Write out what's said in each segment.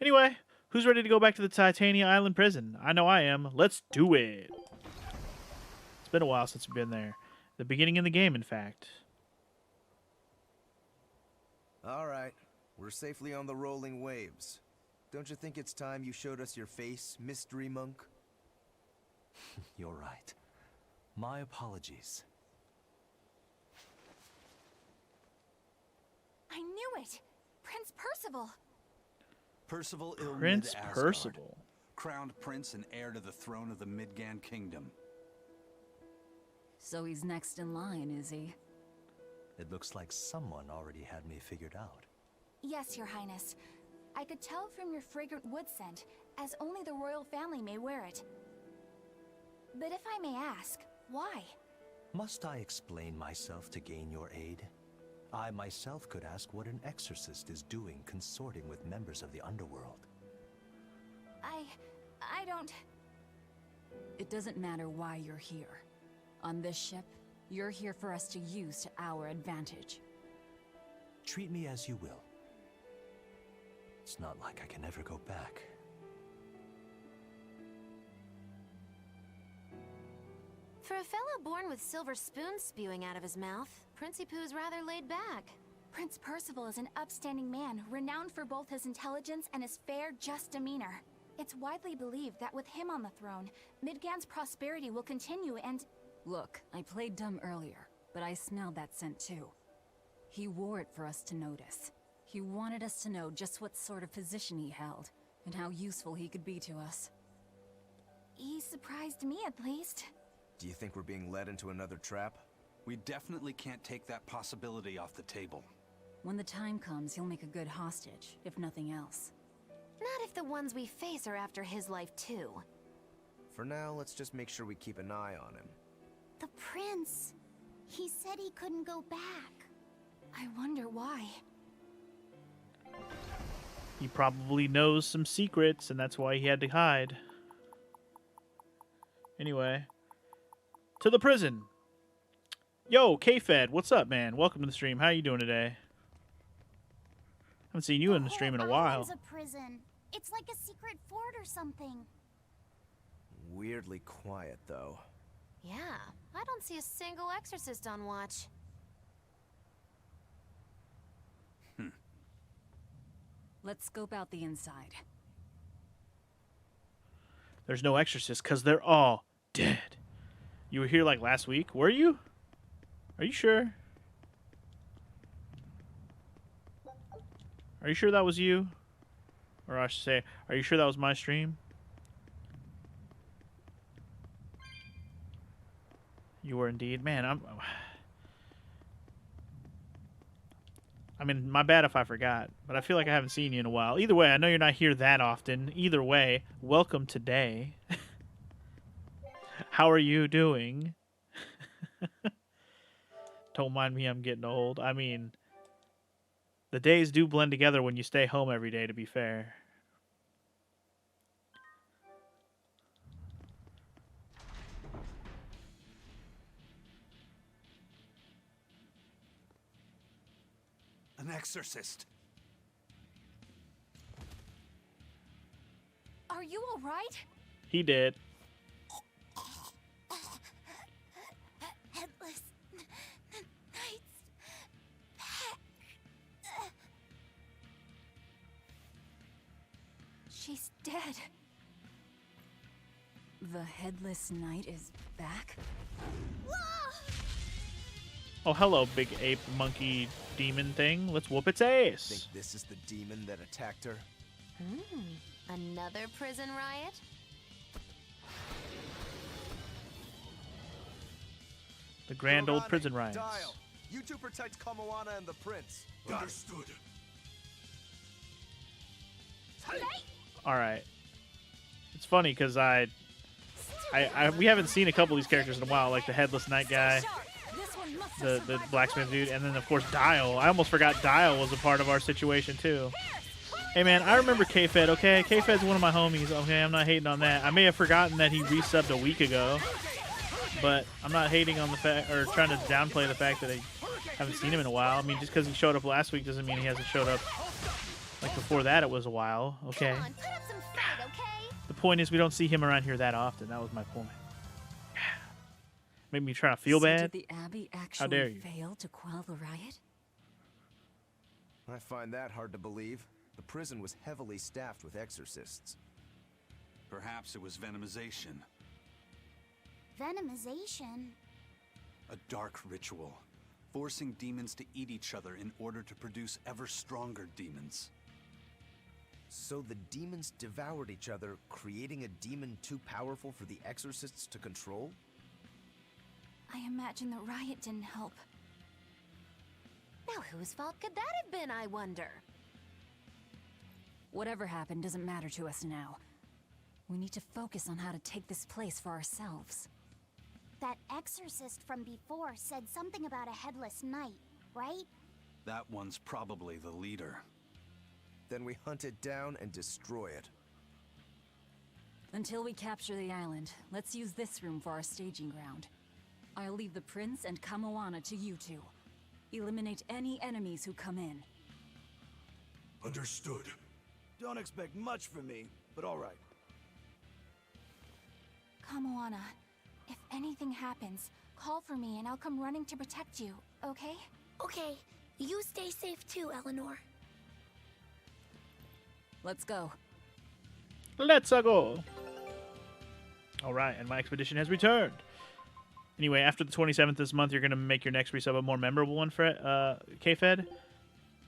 Anyway, who's ready to go back to the Titania Island prison? I know I am. Let's do it. It's been a while since we've been there. The beginning in the game, in fact. All right, we're safely on the rolling waves. Don't you think it's time you showed us your face, mystery monk? You're right. My apologies. I knew it! Prince Percival! Percival Ilmid Prince Asgard, Percival. crowned prince and heir to the throne of the Midgand Kingdom. So he's next in line, is he? It looks like someone already had me figured out. Yes, Your Highness. I could tell from your fragrant wood scent, as only the royal family may wear it. But if I may ask, why? Must I explain myself to gain your aid? I myself could ask what an exorcist is doing consorting with members of the underworld. I don't... It doesn't matter why you're here. On this ship, you're here for us to use to our advantage. Treat me as you will. It's not like I can ever go back. For a fellow born with silver spoons spewing out of his mouth, Princi Poo's rather laid back. Prince Percival is an upstanding man, renowned for both his intelligence and his fair, just demeanor. It's widely believed that with him on the throne, Midgand's prosperity will continue and... Look, I played dumb earlier, but I smelled that scent too. He wore it for us to notice. He wanted us to know just what sort of position he held, and how useful he could be to us. He surprised me, at least. Do you think we're being led into another trap? We definitely can't take that possibility off the table. When the time comes, he'll make a good hostage, if nothing else. Not if the ones we face are after his life too. For now, let's just make sure we keep an eye on him. The prince. He said he couldn't go back. I wonder why. He probably knows some secrets, and that's why he had to hide. Anyway, to the prison. Yo, K-Fed, what's up, man? Welcome to the stream. How you doing today? Haven't seen you in the stream in a while. It's a prison. It's like a secret fort or something. Weirdly quiet, though. Yeah, I don't see a single exorcist on watch. Let's scope out the inside. There's no exorcists because they're all dead. You were here like last week, were you? Are you sure? Are you sure that was you? Or I should say, are you sure that was my stream? You were indeed. Man, I mean, my bad if I forgot, but I feel like I haven't seen you in a while. Either way, I know you're not here that often. Either way, welcome today. How are you doing? Don't mind me, I'm getting old. I mean, the days do blend together when you stay home every day, to be fair. An exorcist. Are you all right? He did. Headless Knight's back. She's dead. The Headless Knight is back? Oh, hello, big ape monkey demon thing. Let's whoop its Think ass. this is the demon that attacked her? Another prison riot? The grand old Kurane, prison riots. Dial. You two protect Kamoana and the prince. Understood. All right. It's funny because we haven't seen a couple of these characters in a while, like the Headless Knight guy, the blacksmith dude, and then of course Dial. I almost forgot Dial was a part of our situation too. Hey man, I remember K-Fed. Okay, K-Fed's one of my homies. Okay, I'm not hating on that. I may have forgotten that he resubbed a week ago, but I'm not hating on the fact or trying to downplay the fact that I haven't seen him in a while. I mean, just because he showed up last week doesn't mean he hasn't showed up Like before that, it was a while. Okay. Come on, put up some fight, okay? The point is, we don't see him around here that often. That was my point. Made me try to feel So bad. Did the Abbey How actually dare you? fail to quell the riot? I find that hard to believe. The prison was heavily staffed with exorcists. Perhaps it was venomization. Venomization? A dark ritual, forcing demons to eat each other in order to produce ever stronger demons. So the demons devoured each other, creating a demon too powerful for the exorcists to control? I imagine the riot didn't help. Now whose fault could that have been, I wonder? Whatever happened doesn't matter to us now. We need to focus on how to take this place for ourselves. That exorcist from before said something about a headless knight, right? That one's probably the leader. Then we hunt it down and destroy it. Until we capture the island, let's use this room for our staging ground. I'll leave the prince and Kamoana to you two. Eliminate any enemies who come in. Understood. Don't expect much from me, but all right. Kamoana, if anything happens, call for me and I'll come running to protect you, okay? Okay, you stay safe too, Eleanor. Let's go. Let's go. All right, and my expedition has returned. Anyway, after the 27th this month, you're going to make your next resub a more memorable one for K-Fed.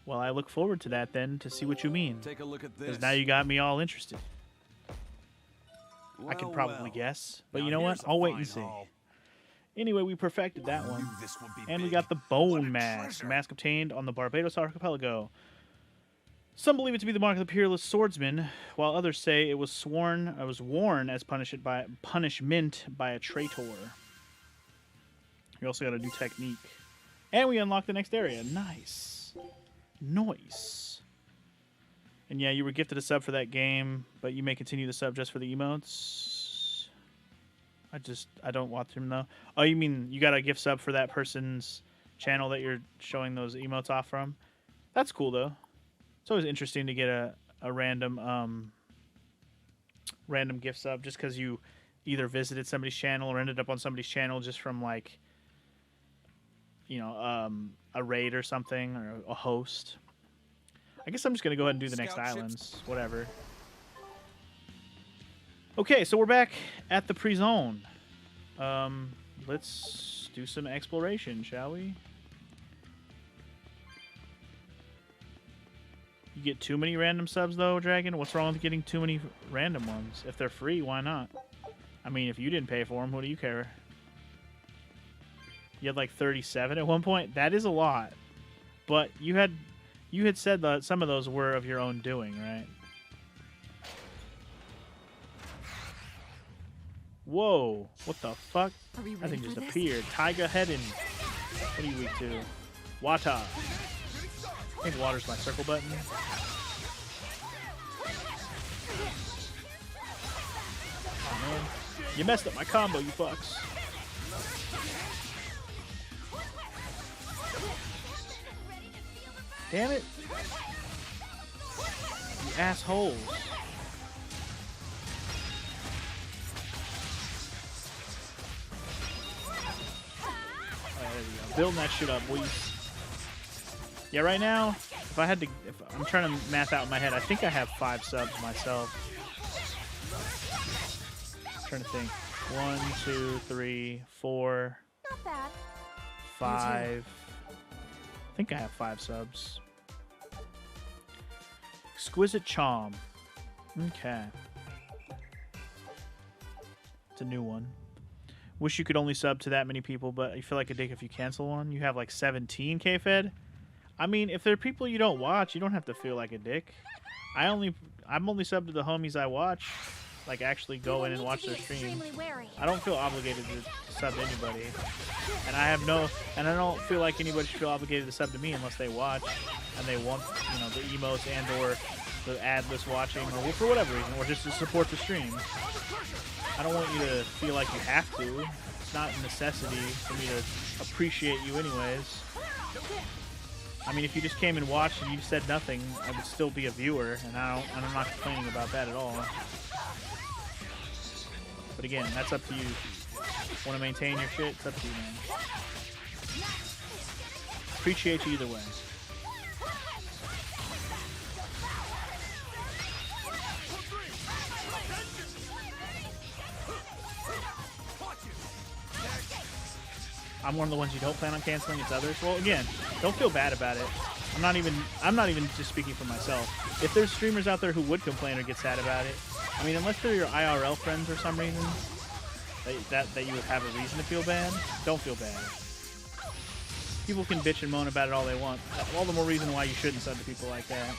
Well, I look forward to that then to see what you mean. Take a look at this. Because now you got me all interested. I Well, can probably well. guess. But Now you know what? here's a I'll wait fine and see. haul. Anyway, we perfected that one. Knew this would be And we big. got the What bone a mask. treasure. The mask obtained on the Barbados archipelago. Some believe it to be the mark of the peerless swordsman, while others say it was worn as punishment by a traitor. We also got a new technique. And we unlocked the next area. Nice. Nice. And yeah, you were gifted a sub for that game, but you may continue the sub just for the emotes. I don't watch them though. Oh, you mean you got a gift sub for that person's channel that you're showing those emotes off from? That's cool though. It's always interesting to get a random gift sub just because you either visited somebody's channel or ended up on somebody's channel just from like, you know, a raid or something or a host. I guess I'm just gonna go ahead and do the next Scout ships. islands, whatever. Okay, so we're back at the pre-zone. Let's do some exploration, shall we? You get too many random subs, though, Dragon? What's wrong with getting too many random ones? If they're free, why not? I mean, if you didn't pay for them, what do you care? You had like 37 at one point? That is a lot. But you had said that some of those were of your own doing, right? Whoa. What the fuck? Are we That ready thing for just this? appeared. Taiga Hedden. What are you weak to? Wata. I think water's my circle button. Oh man. You messed up my combo, you fucks. Damn it. You assholes. Alright, there we go. Building that shit up, boys. Yeah, right now, if I'm trying to math out in my head, I think I have 5 subs myself. I'm trying to think. 1, 2, 3, 4, Not bad. 5. I think I have 5 subs. Exquisite Charm. Okay. It's a new one. Wish you could only sub to that many people, but you feel like a dick if you cancel one. You have like 17 K-Fed. I mean, if there are people you don't watch, you don't have to feel like a dick. I'm only subbed to the homies I watch, like actually go in and watch their stream. I don't feel obligated to sub to anybody, and I don't feel like anybody should feel obligated to sub to me unless they watch and they want, you know, the emotes and or the adless watching or for whatever reason, or just to support the stream. I don't want you to feel like you have to. It's not a necessity for me to appreciate you anyways. I mean, if you just came and watched and you said nothing, I would still be a viewer, and I'm not complaining about that at all. But again, that's up to you. Want to maintain your shit? It's up to you, man. Appreciate you either way. I'm one of the ones you don't plan on canceling. It's others. Well, again, don't feel bad about it. I'm not even just speaking for myself. If there's streamers out there who would complain or get sad about it, I mean, unless they're your IRL friends for some reason, that you would have a reason to feel bad, don't feel bad. People can bitch and moan about it all they want. All the more reason why you shouldn't sub to people like that.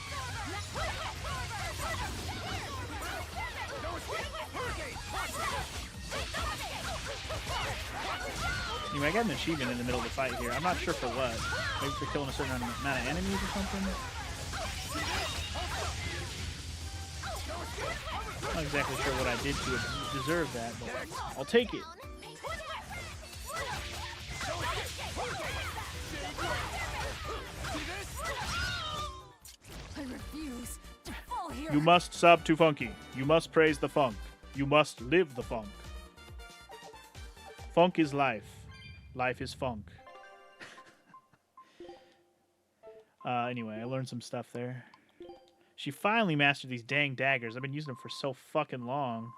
Anyway, I got an achievement in the middle of the fight here. I'm not sure for what. Maybe for killing a certain amount of enemies or something? I'm not exactly sure what I did to deserve that, but I'll take it. I refuse to fall here. You must sub to Funky. You must praise the funk. You must live the funk. Funk is life. Life is funk. Anyway, I learned some stuff there. She finally mastered these dang daggers. I've been using them for so fucking long.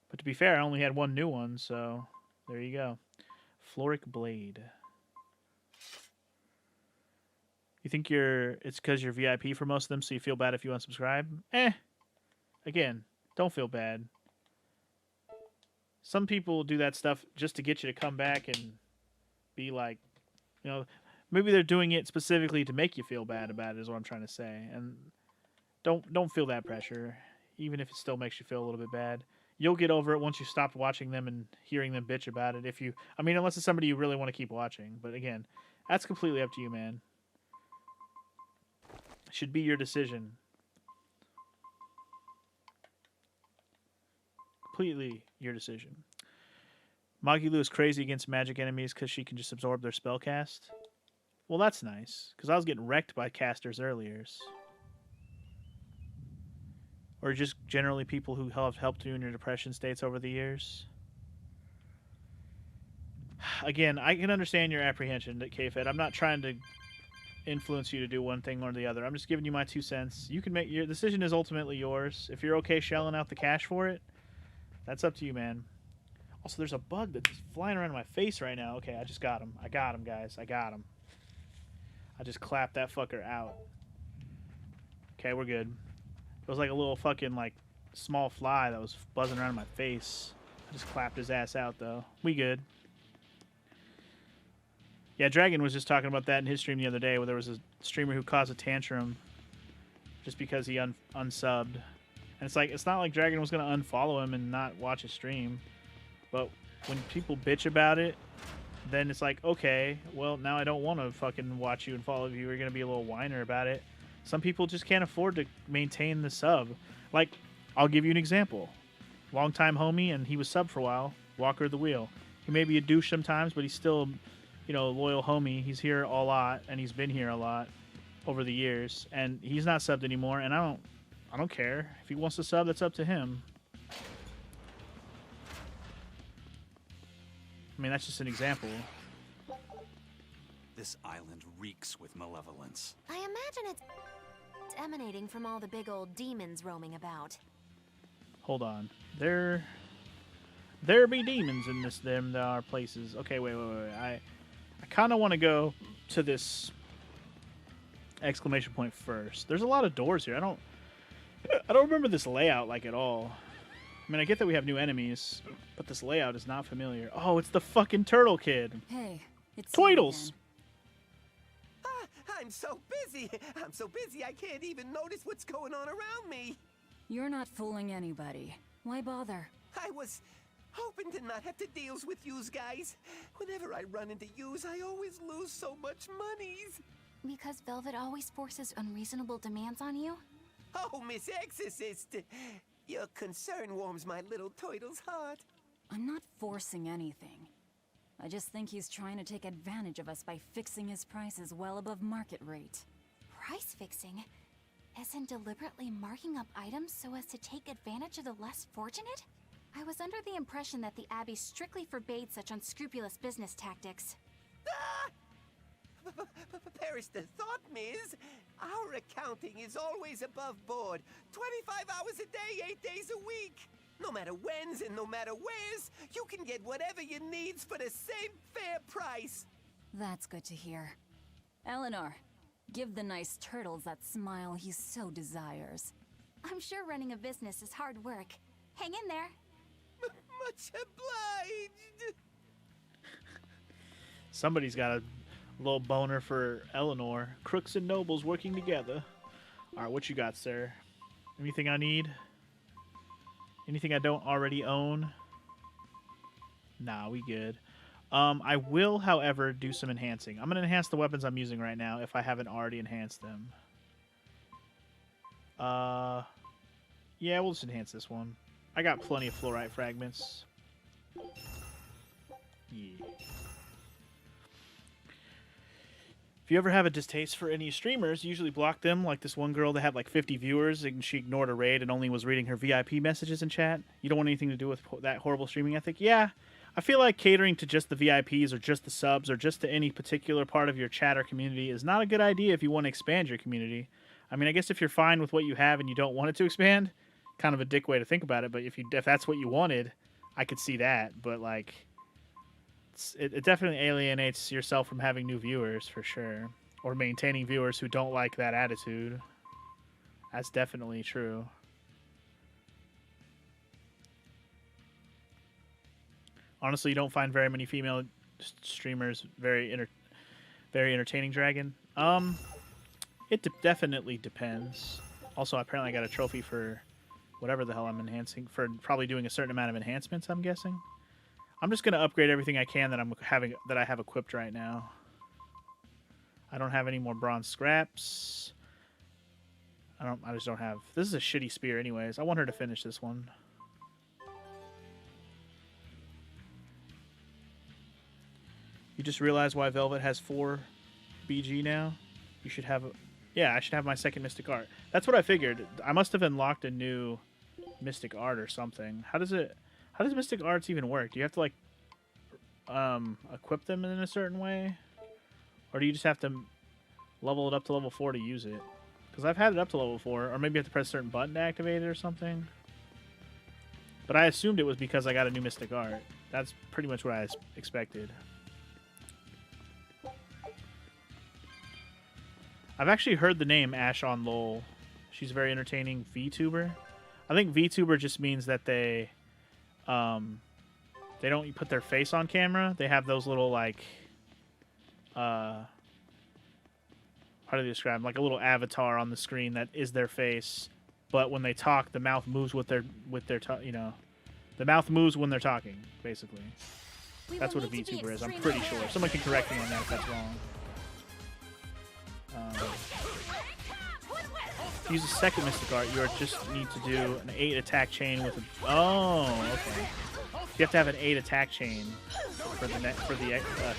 But to be fair, I only had one new one, so there you go. Floric Blade. You think it's because you're VIP for most of them, so you feel bad if you unsubscribe? Again, don't feel bad. Some people do that stuff just to get you to come back and be like, you know, maybe they're doing it specifically to make you feel bad about it, is what I'm trying to say. And don't feel that pressure, even if it still makes you feel a little bit bad. You'll get over it once you stop watching them and hearing them bitch about it. Unless it's somebody you really want to keep watching. But again, that's completely up to you, man. It should be your decision. Completely your decision. Magilu is crazy against magic enemies because she can just absorb their spell cast. Well, that's nice, because I was getting wrecked by casters earlier. Or just generally people who have helped you in your depression states over the years. Again, I can understand your apprehension, K-Fed. I'm not trying to influence you to do one thing or the other. I'm just giving you my 2 cents. You can make your decision is ultimately yours. If you're okay shelling out the cash for it, that's up to you, man. Also, there's a bug that's flying around my face right now. Okay, I just got him. I got him, guys. I got him. I just clapped that fucker out. Okay, we're good. It was like a little fucking, small fly that was buzzing around my face. I just clapped his ass out, though. We good. Yeah, Dragon was just talking about that in his stream the other day, where there was a streamer who caused a tantrum just because he unsubbed. And it's not like Dragon was going to unfollow him and not watch his stream. But when people bitch about it, then it's like, okay, well, now I don't want to fucking watch you and follow you. You're going to be a little whiner about it. Some people just can't afford to maintain the sub. Like, I'll give you an example. Longtime homie, and he was sub for a while, Walker the Wheel. He may be a douche sometimes, but he's still, a loyal homie. He's here a lot, and he's been here a lot over the years. And he's not subbed anymore, and I don't care. If he wants to sub, that's up to him. I mean, that's just an example. This island reeks with malevolence. I imagine it's emanating from all the big old demons roaming about. Hold on. There be demons in there are places. Okay, wait. I kind of want to go to this exclamation point first. There's a lot of doors here. I don't remember this layout at all. I mean, I get that we have new enemies, but this layout is not familiar. Oh, it's the fucking turtle kid. Hey, it's Toidles. I'm so busy. I'm so busy I can't even notice what's going on around me. You're not fooling anybody. Why bother? I was hoping to not have to deal with yous guys. Whenever I run into yous, I always lose so much monies. Because Velvet always forces unreasonable demands on you? Oh, Miss Exorcist. Your concern warms my little Toidle's heart. I'm not forcing anything. I just think he's trying to take advantage of us by fixing his prices well above market rate. Price fixing? As in deliberately marking up items so as to take advantage of the less fortunate? I was under the impression that the Abbey strictly forbade such unscrupulous business tactics. Ah! Perish the thought, Miss. Our accounting is always above board. 25 hours a day, 8 days a week. No matter when's and no matter where's, you can get whatever you needs for the same fair price. That's good to hear. Eleanor, give the nice turtles that smile he so desires. I'm sure running a business is hard work. Hang in there. Much obliged. Somebody's got a little boner for Eleanor. Crooks and nobles working together. All right, what you got, sir? Anything I need? Anything I don't already own? Nah, we good. I will, however, do some enhancing. I'm going to enhance the weapons I'm using right now if I haven't already enhanced them. Yeah, we'll just enhance this one. I got plenty of fluorite fragments. Yeah. If you ever have a distaste for any streamers, usually block them. Like this one girl that had like 50 viewers and she ignored a raid and only was reading her VIP messages in chat. You don't want anything to do with that horrible streaming ethic? Yeah. I feel like catering to just the VIPs or just the subs or just to any particular part of your chat or community is not a good idea if you want to expand your community. I mean, I guess if you're fine with what you have and you don't want it to expand, kind of a dick way to think about it. But if that's what you wanted, I could see that. But like, it definitely alienates yourself from having new viewers for sure, or maintaining viewers who don't like that attitude. That's definitely true. Honestly, you don't find very many female streamers very entertaining, Dragon. It definitely depends. Also, apparently I got a trophy for whatever the hell I'm enhancing, for probably doing a certain amount of enhancements, I'm guessing. I'm just going to upgrade everything I can that I have equipped right now. I don't have any more bronze scraps. I just don't have. This is a shitty spear anyways. I want her to finish this one. You just realized why Velvet has 4 BG now? You should have yeah, I should have my second Mystic Art. That's what I figured. I must have unlocked a new Mystic Art or something. How does Mystic Arts even work? Do you have to like equip them in a certain way? Or do you just have to level it up to level 4 to use it? Because I've had it up to level 4, or maybe you have to press a certain button to activate it or something. But I assumed it was because I got a new Mystic Art. That's pretty much what I expected. I've actually heard the name Ash on LOL. She's a very entertaining VTuber. I think VTuber just means that they don't put their face on camera. They have those little like how do they describe them? Like a little avatar on the screen that is their face, but when they talk, the mouth moves with their the mouth moves when they're talking, basically. That's what a VTuber is. I'm pretty sure. Someone can correct me on that if that's wrong. To use a second Mystic Art, you just need to do an 8 attack chain with a... Oh, okay. You have to have an 8 attack chain for the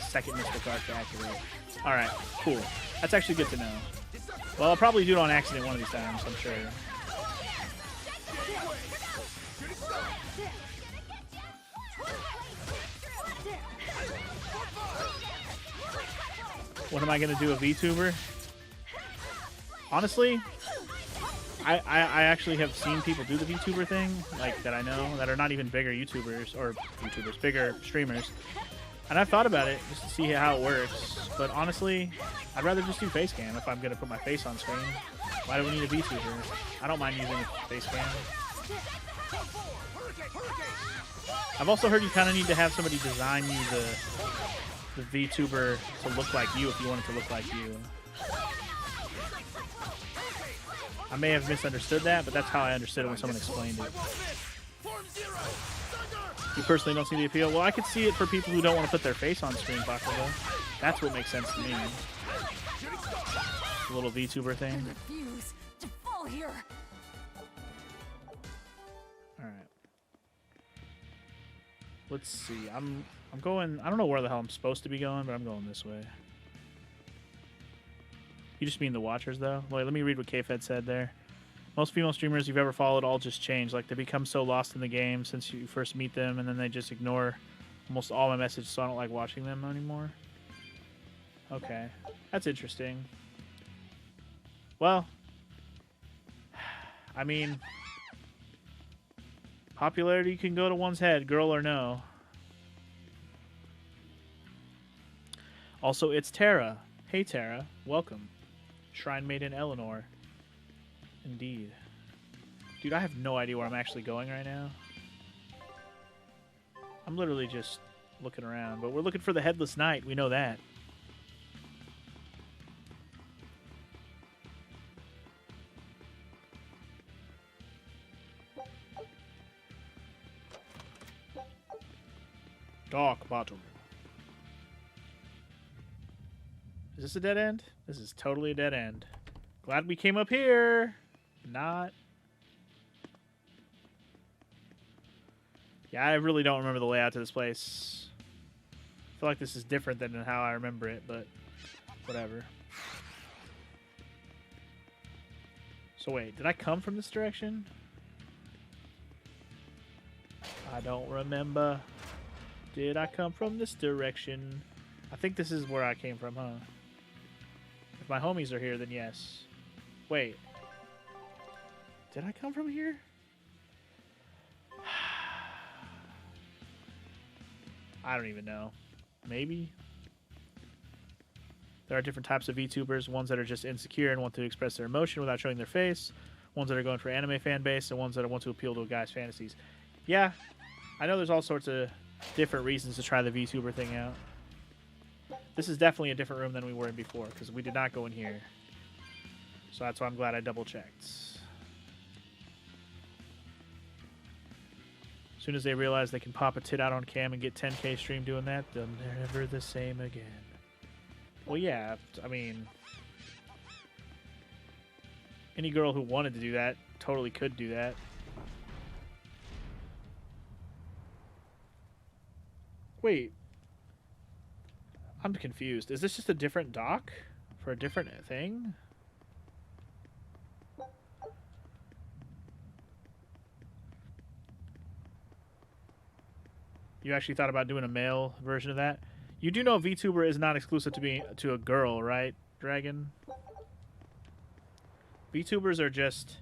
second Mystic Art to activate. Alright, cool. That's actually good to know. Well, I'll probably do it on accident one of these times, I'm sure. What am I going to do, a VTuber? Honestly, I actually have seen people do the VTuber thing, like, that I know, that are not even bigger YouTubers, or YouTubers, bigger streamers. And I've thought about it, just to see how it works. But honestly, I'd rather just do face cam if I'm going to put my face on screen. Why do we need a VTuber? I don't mind using a face cam. I've also heard you kind of need to have somebody design you the VTuber to look like you if you want it to look like you. I may have misunderstood that, but that's how I understood it when someone explained it. You personally don't see the appeal? Well, I could see it for people who don't want to put their face on screen, Bakugo. That's what makes sense to me. A little VTuber thing. I refuse to fall here. Alright. Let's see. I'm going. I don't know where the hell I'm supposed to be going, but I'm going this way. You just mean the watchers, though? Wait, let me read what K-Fed said there. Most female streamers you've ever followed all just change. Like, they become so lost in the game since you first meet them, and then they just ignore almost all my messages, so I don't like watching them anymore. Okay. That's interesting. Well, I mean, popularity can go to one's head, girl or no. Also, it's Terra. Hey, Terra. Welcome. Shrine Maiden Eleanor. Indeed. Dude, I have no idea where I'm actually going right now. I'm literally just looking around, but we're looking for the Headless Knight. We know that. Dark Bottom. Is this a dead end? This is totally a dead end. Glad we came up here. Not. Yeah, I really don't remember the layout to this place. I feel like this is different than how I remember it, but whatever. So wait, did I come from this direction? I don't remember. Did I come from this direction? I think this is where I came from, huh? If my homies are here, then yes. Wait. Did I come from here? I don't even know. Maybe? There are different types of VTubers. Ones that are just insecure and want to express their emotion without showing their face. Ones that are going for anime fan base. And ones that want to appeal to a guy's fantasies. Yeah. I know there's all sorts of different reasons to try the VTuber thing out. This is definitely a different room than we were in before, because we did not go in here. So that's why I'm glad I double-checked. As soon as they realize they can pop a tit out on cam and get 10k stream doing that, they're never the same again. Well, yeah, I mean, any girl who wanted to do that totally could do that. Wait. I'm confused. Is this just a different dock for a different thing? You actually thought about doing a male version of that? You do know VTuber is not exclusive to a girl, right, Dragon? VTubers are just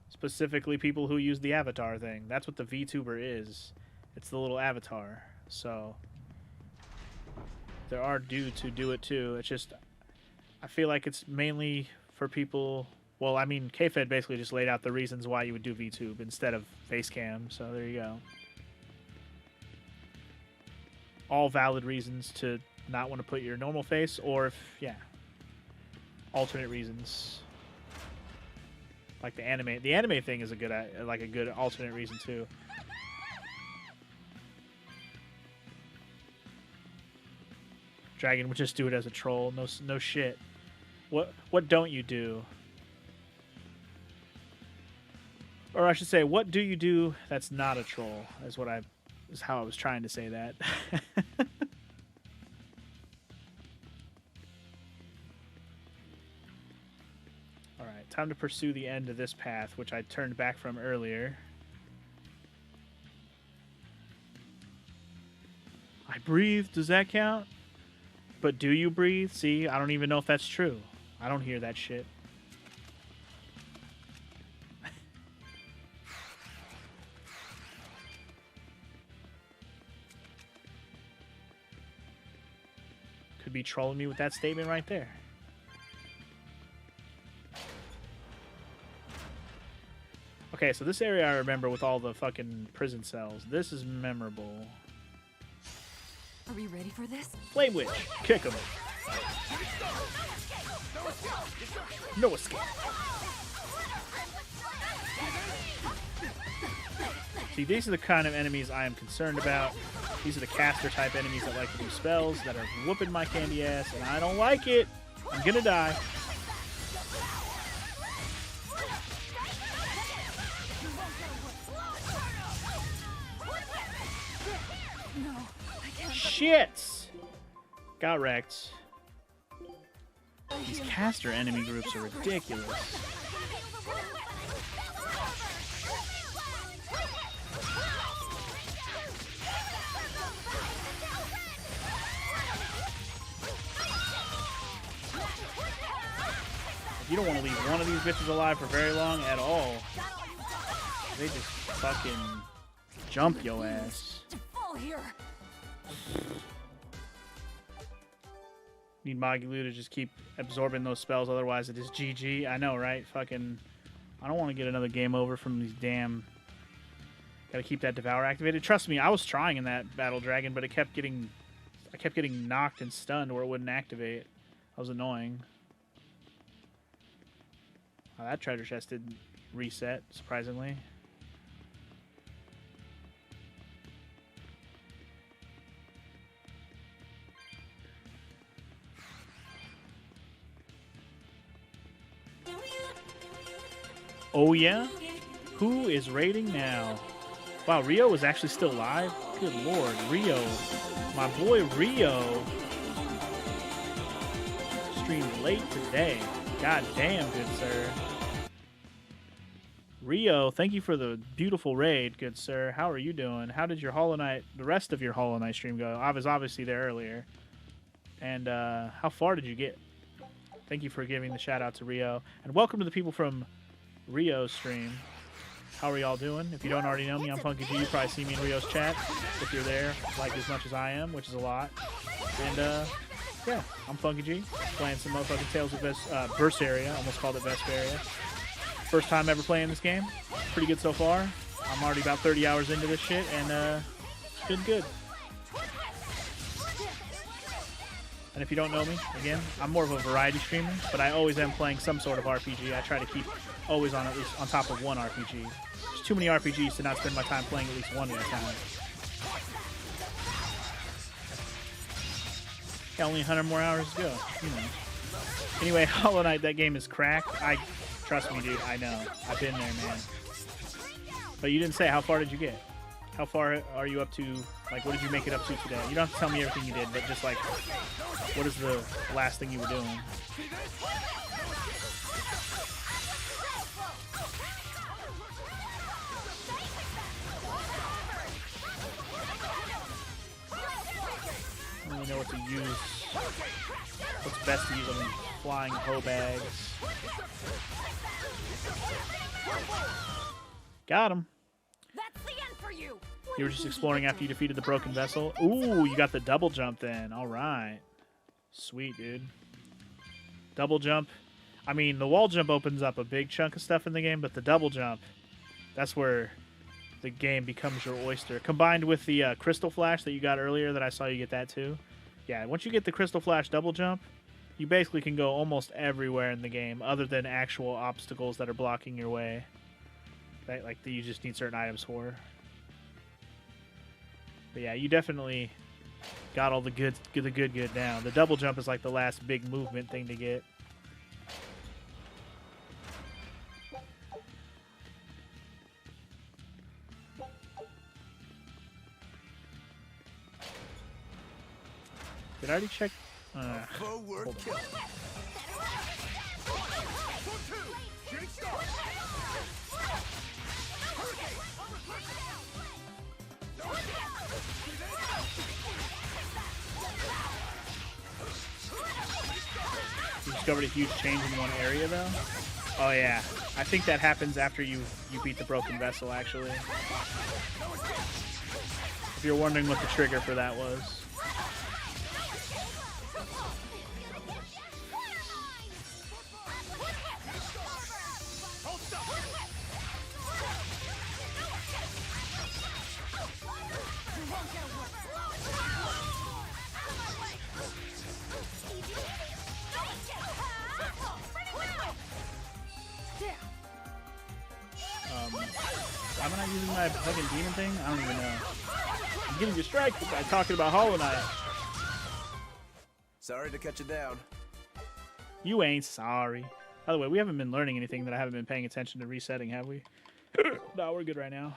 specifically people who use the avatar thing. That's what the VTuber is. It's the little avatar. So there are dudes who do it too. It's just, I feel like it's mainly for people. Well, I mean, K-Fed basically just laid out the reasons why you would do VTube instead of Facecam. So there you go. All valid reasons to not want to put your normal face, or if, yeah, alternate reasons. Like the anime. The anime thing is a good alternate reason too. Dragon would just do it as a troll. No shit. What don't you do? Or I should say, what do you do that's not a troll? Is how I was trying to say that. Alright, time to pursue the end of this path, which I turned back from earlier. I breathe, does that count? But do you breathe? See, I don't even know if that's true. I don't hear that shit. Could be trolling me with that statement right there. Okay, so this area I remember with all the fucking prison cells. This is memorable. Are we ready for this? Flame Witch, kick him. No escape. See, these are the kind of enemies I am concerned about. These are the caster type enemies that like to do spells that are whooping my candy ass, and I don't like it. I'm gonna die. Shit! Got wrecked. These caster enemy groups are ridiculous. You don't want to leave one of these bitches alive for very long at all. They just fucking jump your ass. Need Magilou to just keep absorbing those spells, otherwise it is GG. I know, right? Fucking, I don't want to get another game over from these damn... Gotta keep that Devour activated. Trust me, I was trying in that Battle Dragon, but it kept getting... I kept getting knocked and stunned where it wouldn't activate. That was annoying. Oh, that treasure chest didn't reset, surprisingly. Oh yeah? Who is raiding now? Wow, Rio was actually still live? Good lord, Rio. My boy Rio streamed late today. God damn, good sir. Rio, thank you for the beautiful raid, good sir. How are you doing? How did your Hollow Knight, the rest of your Hollow Knight stream go? I was obviously there earlier. And how far did you get? Thank you for giving the shout out to Rio. And welcome to the people from Rio's stream. How are y'all doing? If you don't already know me, I'm Funky G. You probably see me in Rio's chat if you're there, like as much as I am, which is a lot. And yeah, I'm Funky G, playing some motherfucking Tales of Berseria. Almost called it Vesperia. First time ever playing this game. Pretty good so far. I'm already about 30 hours into this shit, and it's been good. And if you don't know me, again, I'm more of a variety streamer, but I always am playing some sort of RPG. I try to keep always on at least on top of one RPG. There's too many RPGs to not spend my time playing at least one at a time. Got only 100 more hours to go. You know. Anyway, Hollow Knight, that game is cracked. Trust me, dude. I know. I've been there, man. But you didn't say, how far did you get? How far are you up to? Like, what did you make it up to today? You don't have to tell me everything you did, but just like, what is the last thing you were doing? I don't really know what to use. What's best to use on flying hoe bags? Got him. That's the end for you. You were just exploring after you defeated the broken vessel. Ooh, you got the double jump then. All right. Sweet, dude. Double jump. I mean, the wall jump opens up a big chunk of stuff in the game, but the double jump, that's where the game becomes your oyster. Combined with the crystal flash that you got earlier that I saw you get that too. Yeah, once you get the crystal flash double jump, you basically can go almost everywhere in the game other than actual obstacles that are blocking your way. That, like, that you just need certain items for. But yeah, you definitely got all the good down. The double jump is like the last big movement thing to get. Did I already check? Hold on. You discovered a huge change in one area, though? Oh, yeah. I think that happens after you beat the broken vessel, actually. If you're wondering what the trigger for that was. Why am I not using my fucking demon thing? I don't even know. I'm getting distracted by talking about Hollow Knight. Sorry to cut you down. You ain't sorry. By the way, we haven't been learning anything that I haven't been paying attention to resetting, have we? No, we're good right now.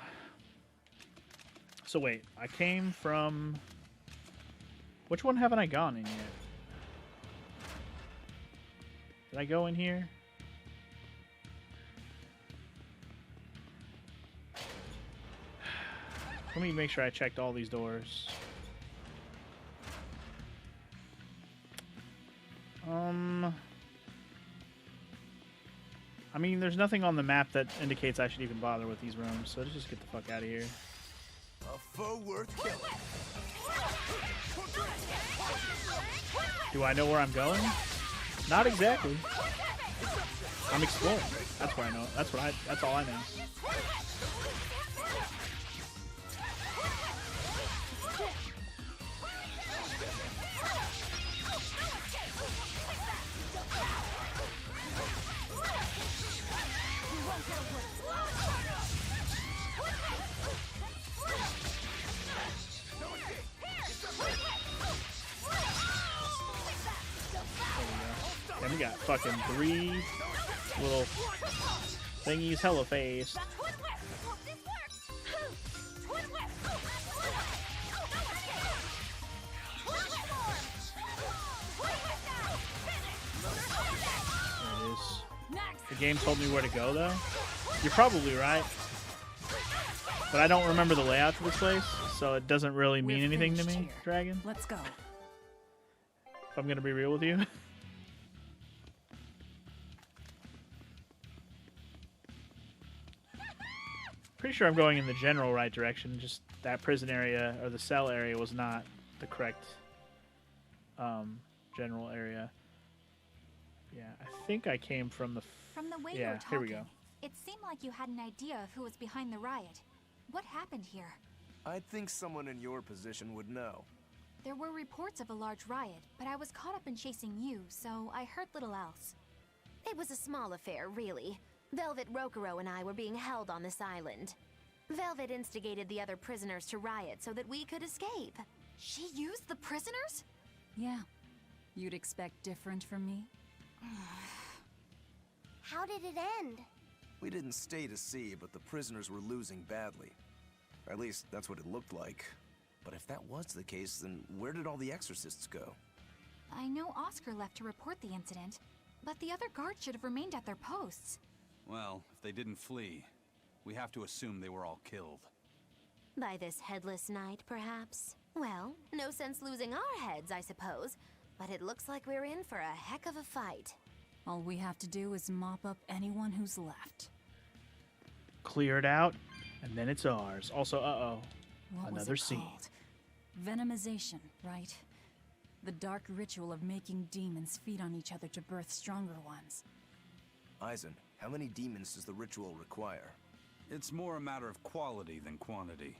So wait, I came from Which one haven't I gone in yet? Did I go in here? Let me make sure I checked all these doors. I mean, there's nothing on the map that indicates I should even bother with these rooms, so let's just get the fuck out of here. A foe worth killing. Do I know where I'm going? Not exactly. I'm exploring. That's what I know. That's all I know. And we got fucking 3 little thingies hella faced. There it is. The game told me where to go, though. You're probably right. But I don't remember the layout to this place, so it doesn't really mean anything to me, here. Dragon. Let's go. If I'm gonna be real with you. Pretty sure I'm going in the general right direction, just that prison area, or the cell area, was not the correct general area. Yeah, I think I came from the... From the way you yeah, were talking, here we go. it seemed like you had an idea of who was behind the riot. What happened here? I'd think someone in your position would know. There were reports of a large riot, but I was caught up in chasing you, so I heard little else. It was a small affair, really. Velvet Rokuro and I were being held on this island. Velvet instigated the other prisoners to riot so that we could escape. She used the prisoners? Yeah. You'd expect different from me? How did it end? We didn't stay to see, but the prisoners were losing badly. At least, that's what it looked like. But if that was the case, then where did all the exorcists go? I know Oscar left to report the incident, but the other guards should have remained at their posts. Well, if they didn't flee, we have to assume they were all killed. By this headless knight, perhaps? Well, no sense losing our heads, I suppose. But it looks like we're in for a heck of a fight. All we have to do is mop up anyone who's left. Clear it out, and then it's ours. Also, uh-oh. What was Another it scene. called? Venomization, right? The dark ritual of making demons feed on each other to birth stronger ones. Eisen, how many demons does the ritual require? It's more a matter of quality than quantity.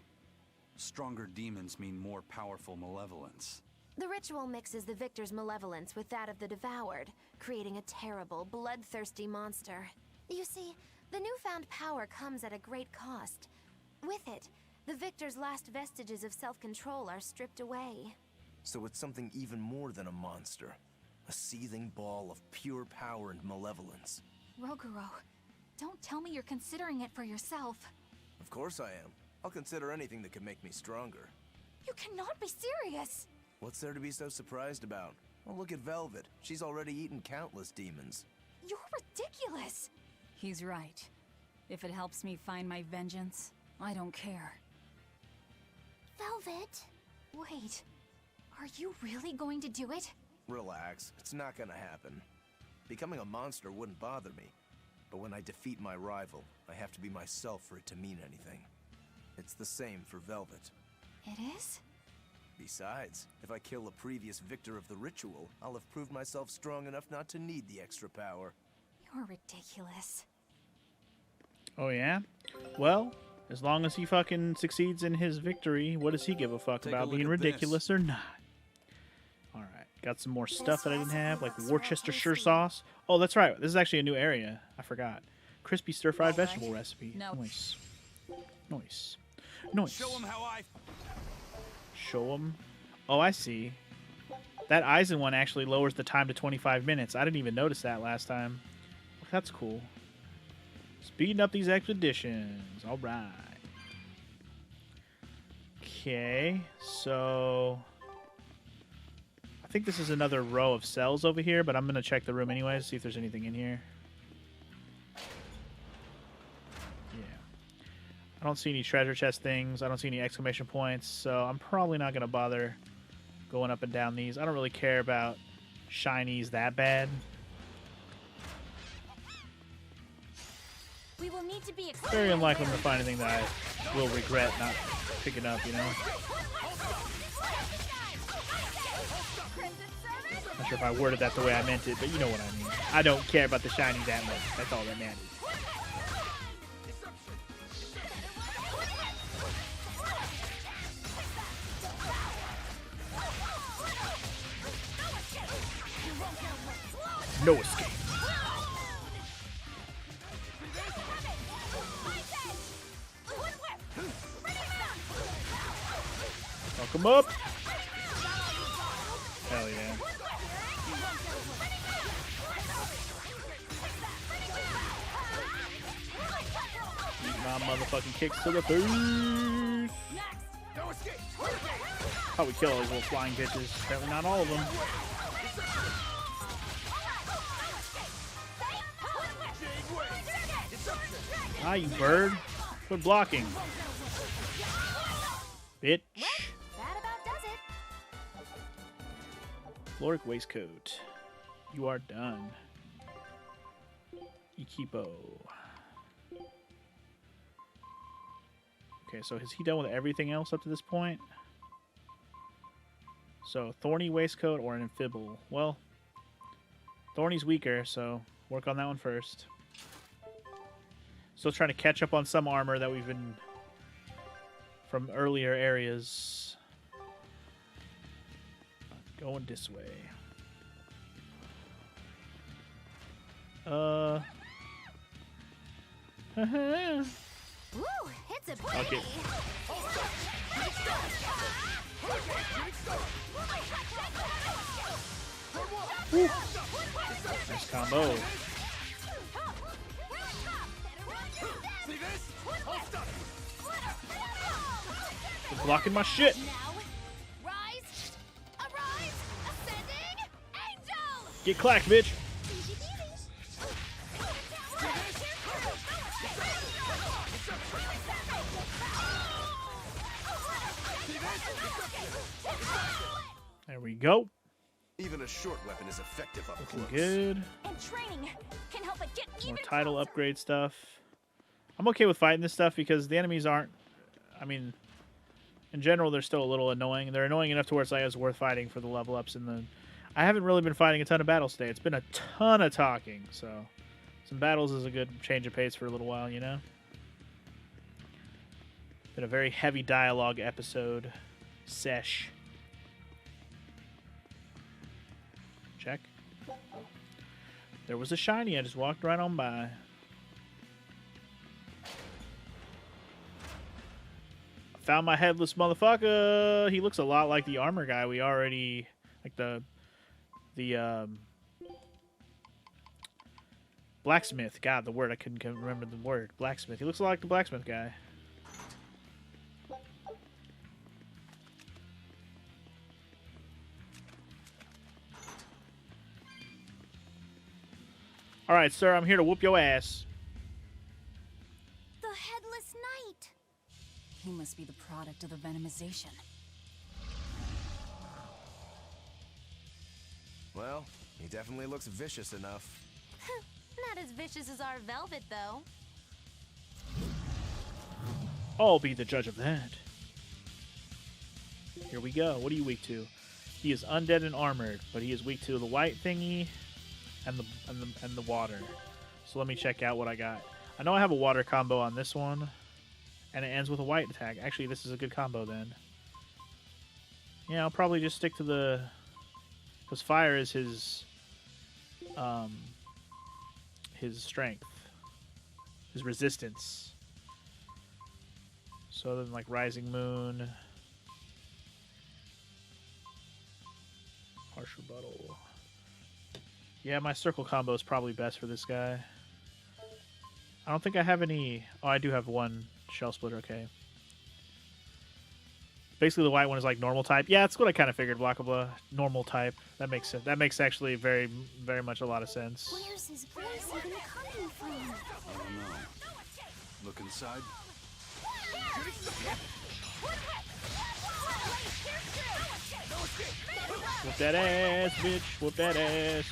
Stronger demons mean more powerful malevolence. The ritual mixes the victor's malevolence with that of the devoured, creating a terrible, bloodthirsty monster. You see, the newfound power comes at a great cost. With it, the victor's last vestiges of self-control are stripped away. So it's something even more than a monster. A seething ball of pure power and malevolence. Roguro, don't tell me you're considering it for yourself. Of course I am. I'll consider anything that can make me stronger. You cannot be serious! What's there to be so surprised about? Well, look at Velvet. She's already eaten countless demons. You're ridiculous! He's right. If it helps me find my vengeance, I don't care. Velvet? Wait, are you really going to do it? Relax, it's not gonna happen. Becoming a monster wouldn't bother me. But when I defeat my rival, I have to be myself for it to mean anything. It's the same for Velvet. It is? Besides, if I kill a previous victor of the ritual, I'll have proved myself strong enough not to need the extra power. You're ridiculous. Oh, yeah? Well, as long as he fucking succeeds in his victory, what does he give a fuck Take a about look being at ridiculous or not? Alright, got some more stuff that I didn't have, like Worcestershire sauce. Oh, that's right. This is actually a new area. I forgot. Crispy stir-fried vegetable recipe. No. Nice. Nice. Nice. Show them how I... Show them. Oh, I see. That Eisen one actually lowers the time to 25 minutes. I didn't even notice that last time. That's cool. Speeding up these expeditions. All right. Okay, so think this is another row of cells over here, but I'm gonna check the room anyway to see if there's anything in here. Yeah. I don't see any treasure chest things. I don't see any exclamation points, so I'm probably not gonna bother going up and down these. I don't really care about shinies that bad. We will need to be Very unlikely I'm gonna find anything that I will regret not picking up, you know? Not sure if I worded that the way I meant it, but you know what I mean. I don't care about the shiny that much. That's all that matters. No escape. Fuck him up. Hell yeah. Eat my motherfucking kicks to the face. How we kill all these little flying bitches. Apparently not all of them. Ah, you bird. Quit blocking. Bitch. That about does it. Floric waistcoat. You are done. Equipo. Okay, so has he done with everything else up to this point? So, thorny waistcoat or an amphibal? Well, thorny's weaker, so work on that one first. Still trying to catch up on some armor that we've been from earlier areas. Going this way. Ooh, it's a pretty. Okay. Woo. Nice combo. You're blocking my shit. Rise, arise, ascending, angel. Get clacked, bitch. There we go. Even a short weapon is effective up Looking close. good. And training can help it get More even title closer. upgrade stuff. I'm okay with fighting this stuff because the enemies aren't... I mean, in general, they're still a little annoying. They're annoying enough to where it's like it's worth fighting for the level ups and the... I haven't really been fighting a ton of battles today. It's been a ton of talking, so... Some battles is a good change of pace for a little while, you know? Been a very heavy dialogue episode. Sesh. Check. There was a shiny. I just walked right on by. Found my headless motherfucker. He looks a lot like the armor guy we already... Like the blacksmith. God, the word. I couldn't remember the word. Blacksmith. He looks a lot like the blacksmith guy. All right, sir. I'm here to whoop your ass. The Headless Knight. He must be the product of the venomization. Well, he definitely looks vicious enough. Not as vicious as our Velvet, though. I'll be the judge of that. Here we go. What are you weak to? He is undead and armored, but he is weak to the white thingy and the water. So let me check out what I got. I know I have a water combo on this one, and it ends with a white attack. Actually, this is a good combo then. Yeah, I'll probably just stick to the... Because fire is his strength. His resistance. So then, like, Rising Moon. Harsh Rebuttal. Yeah, my circle combo is probably best for this guy. I don't think I have any... Oh, I do have one Shell Splitter, okay. Basically, the white one is like normal type. Yeah, that's what I kind of figured. Blah, blah, blah. Normal type. That makes sense. That makes actually very, very much a lot of sense. Where's his voice even coming from? I don't know. Look inside. Whoop that ass, bitch. Whoop that ass.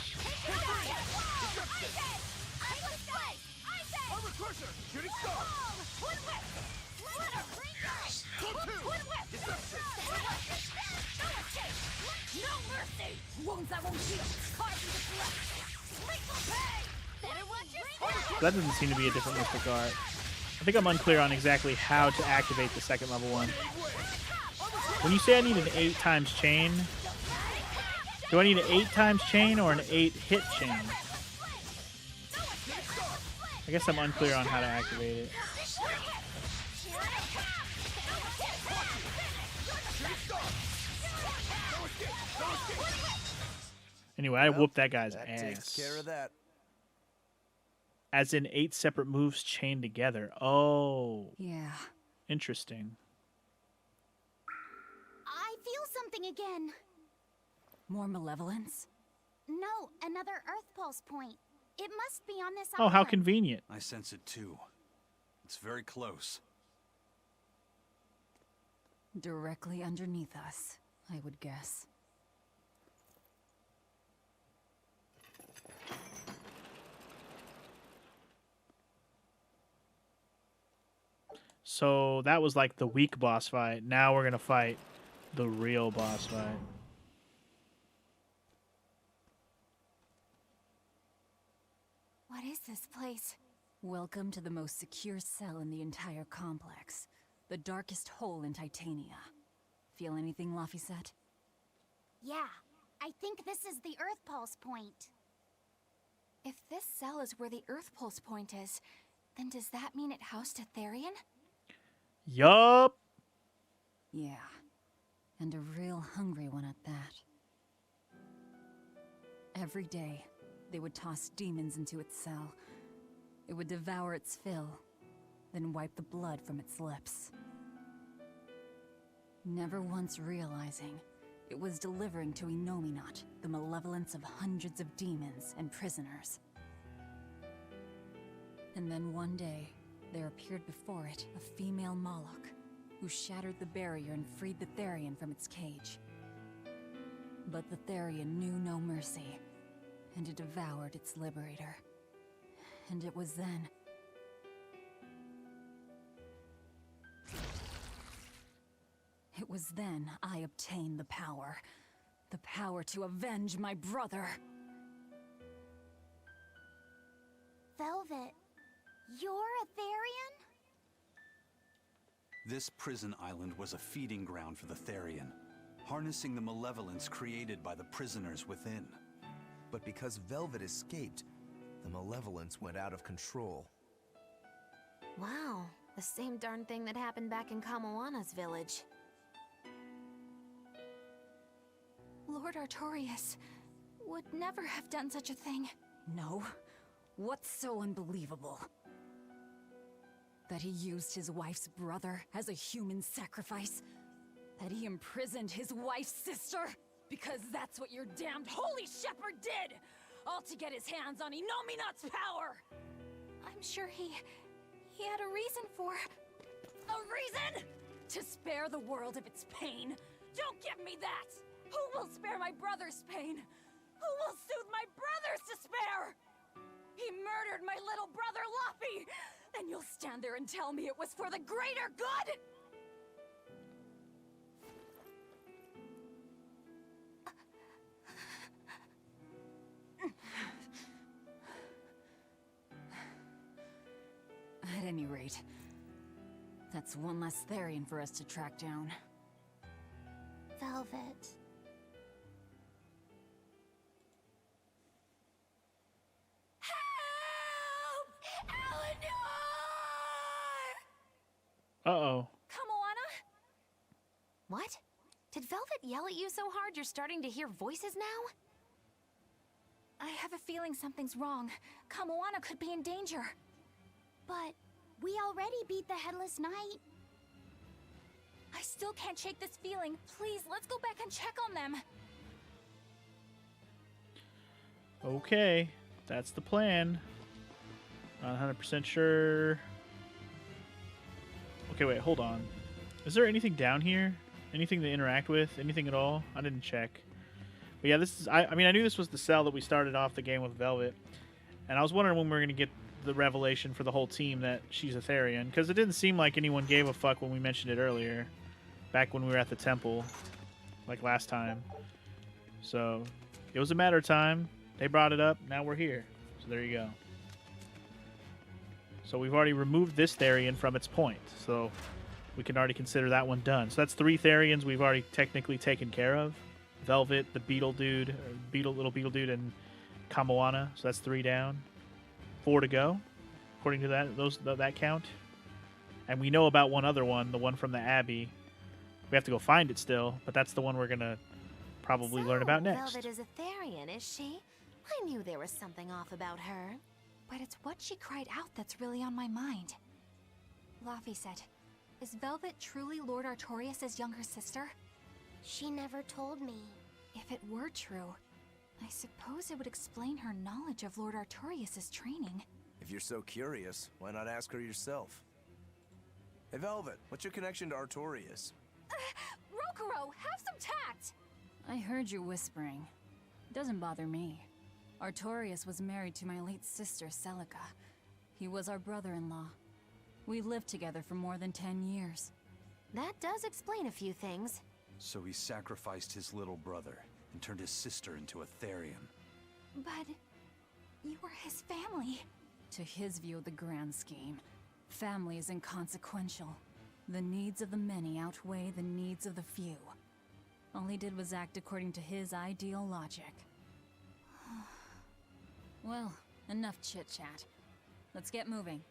That doesn't seem to be a different mystic art. I think I'm unclear on exactly how to activate the second level one. When you say I need an 8 times chain, do I need an 8 times chain or an 8 hit chain? I guess I'm unclear on how to activate it. Anyway, I whooped that guy's That ass. takes care of that. As in 8 separate moves chained together. Oh, Yeah. interesting. I feel something again. More malevolence? No, another Earth Pulse point. It must be on this Oh, how island. convenient. I sense it too. It's very close. Directly underneath us, I would guess. So that was like the weak boss fight. Now we're gonna fight the real boss fight. What is this place? Welcome to the most secure cell in the entire complex. The darkest hole in Titania. Feel anything, Laphicet? Yeah, I think this is the Earth Pulse point. If this cell is where the Earth Pulse point is, then does that mean it housed a Therian? Yup. Yeah. And a real hungry one at that. Every day, they would toss demons into its cell. It would devour its fill, then wipe the blood from its lips. Never once realizing it was delivering to Inominat the malevolence of hundreds of demons and prisoners. And then one day, there appeared before it a female Moloch, who shattered the barrier and freed the Therian from its cage. But the Therian knew no mercy, and it devoured its liberator. And it was then... It was then I obtained the power. The power to avenge my brother. Velvet, you're a Therian? This prison island was a feeding ground for the Therian, harnessing the malevolence created by the prisoners within. But because Velvet escaped, the malevolence went out of control. Wow, the same darn thing that happened back in Kamoana's village. Lord Artorias would never have done such a thing. No? What's so unbelievable? That he used his wife's brother as a human sacrifice? That he imprisoned his wife's sister? Because that's what your damned holy shepherd did! All to get his hands on Inominat's power! I'm sure he had a reason for... A reason? To spare the world of its pain? Don't give me that! Who will spare my brother's pain? Who will soothe my brother's despair? He murdered my little brother Laffy! And you'll stand there and tell me it was for the greater good? At any rate, that's one less Therian for us to track down. Velvet. Uh-oh. Kamoana? What? Did Velvet yell at you so hard you're starting to hear voices now? I have a feeling something's wrong. Kamoana could be in danger. But we already beat the Headless Knight. I still can't shake this feeling. Please, let's go back and check on them. Okay, that's the plan. Not 100% sure. Okay, wait, hold on. Is there anything down here? Anything to interact with? Anything at all? I didn't check. But yeah, this is... I mean, I knew this was the cell that we started off the game with Velvet. And I was wondering when we were going to get the revelation for the whole team that she's a Therian. Because it didn't seem like anyone gave a fuck when we mentioned it earlier. Back when we were at the temple. Like last time. So, it was a matter of time. They brought it up. Now we're here. So there you go. So we've already removed this Therian from its point. So we can already consider that one done. So that's 3 Therians we've already technically taken care of. Velvet, the beetle dude, or little beetle dude, and Kamoana. So that's 3 down. 4 to go, according to that count. And we know about one other one, the one from the Abbey. We have to go find it still, but that's the one we're gonna probably learn about next. Velvet is a Therian, is she? I knew there was something off about her. But it's what she cried out that's really on my mind. Laphicet, is Velvet truly Lord Artorias' younger sister? She never told me. If it were true, I suppose it would explain her knowledge of Lord Artorias' training. If you're so curious, why not ask her yourself? Hey, Velvet, what's your connection to Artorias? Rokuro, have some tact! I heard you whispering. Doesn't bother me. Artorias was married to my late sister, Celica. He was our brother-in-law. We lived together for more than 10 years. That does explain a few things. So he sacrificed his little brother and turned his sister into a Therian. But you were his family. To his view of the grand scheme, family is inconsequential. The needs of the many outweigh the needs of the few. All he did was act according to his ideal logic. Well, enough chit-chat. Let's get moving.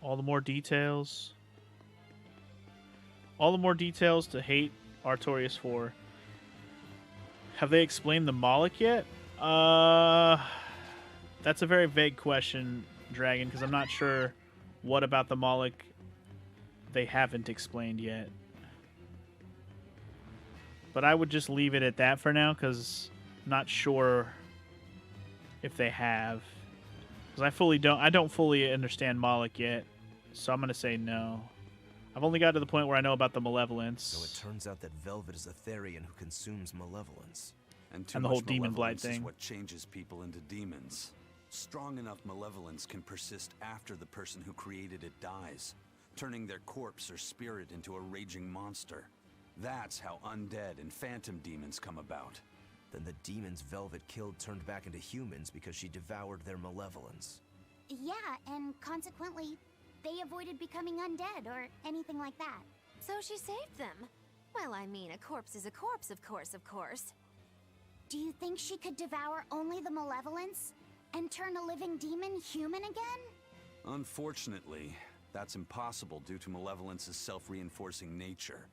All the more details. All the more details to hate Artorias for. Have they explained the Moloch yet? That's a very vague question, Dragon, because I'm not sure what about the Moloch they haven't explained yet. But I would just leave it at that for now, because I'm not sure if they have. Because I don't fully understand Moloch yet, so I'm going to say no. I've only got to the point where I know about the malevolence. So it turns out that Velvet is a Therian who consumes malevolence. And the whole demon blight thing. Is what changes people into demons. Strong enough malevolence can persist after the person who created it dies, turning their corpse or spirit into a raging monster. That's how undead and phantom demons come about. Then the demons Velvet killed turned back into humans because she devoured their malevolence. Yeah, and consequently, they avoided becoming undead or anything like that. So she saved them. Well, I mean, a corpse is a corpse, of course. Do you think she could devour only the malevolence and turn a living demon human again? Unfortunately, that's impossible due to malevolence's self-reinforcing nature.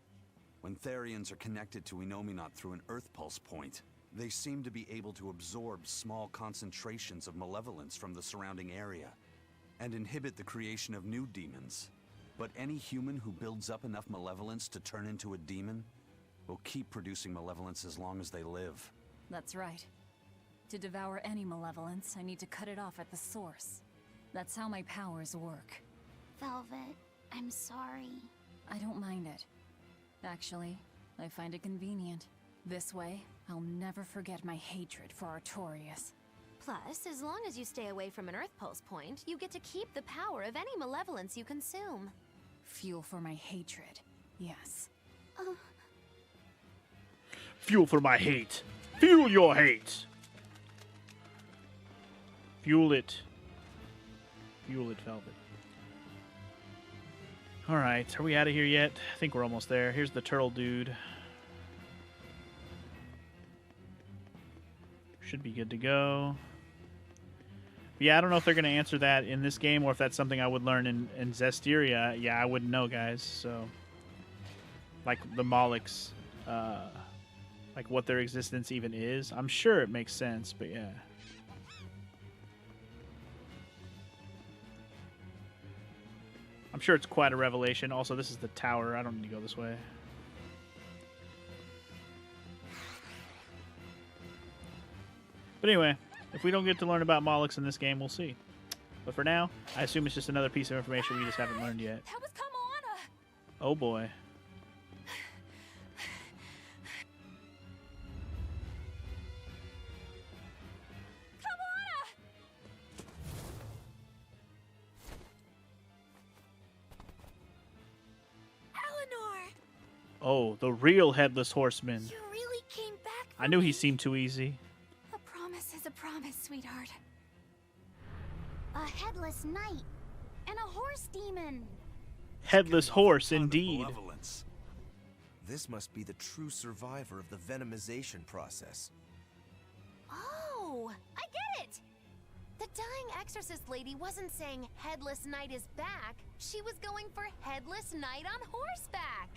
When Therians are connected to Enominat through an Earth Pulse point, they seem to be able to absorb small concentrations of malevolence from the surrounding area and inhibit the creation of new demons. But any human who builds up enough malevolence to turn into a demon will keep producing malevolence as long as they live. That's right. To devour any malevolence, I need to cut it off at the source. That's how my powers work. Velvet, I'm sorry. I don't mind it. Actually, I find it convenient. This way, I'll never forget my hatred for Artorias. Plus, as long as you stay away from an Earth Pulse point, you get to keep the power of any malevolence you consume. Fuel for my hatred, yes. Fuel for my hate. Fuel your hate. Fuel it. Fuel it, Velvet. Alright, are we out of here yet? I think we're almost there. Here's the turtle dude. Should be good to go. But yeah, I don't know if they're going to answer that in this game or if that's something I would learn in Zestiria. Yeah, I wouldn't know, guys. So, like the Molochs, like what their existence even is. I'm sure it makes sense, but yeah. sure it's quite a revelation. Also, this is the tower. I don't need to go this way. But anyway, if we don't get to learn about Mollux in this game, we'll see. But for now, I assume it's just another piece of information we just haven't learned yet. That was Kamana! Oh boy. Eleanor! Oh, the real Headless Horseman. You really came back for I knew me. he seemed too easy. A promise is a promise, sweetheart. A headless knight and a horse demon. Headless horse, Kind of indeed. malevolence. This must be the true survivor of the venomization process. Oh, I get it! The dying exorcist lady wasn't saying Headless Knight is back. She was going for Headless Knight on horseback.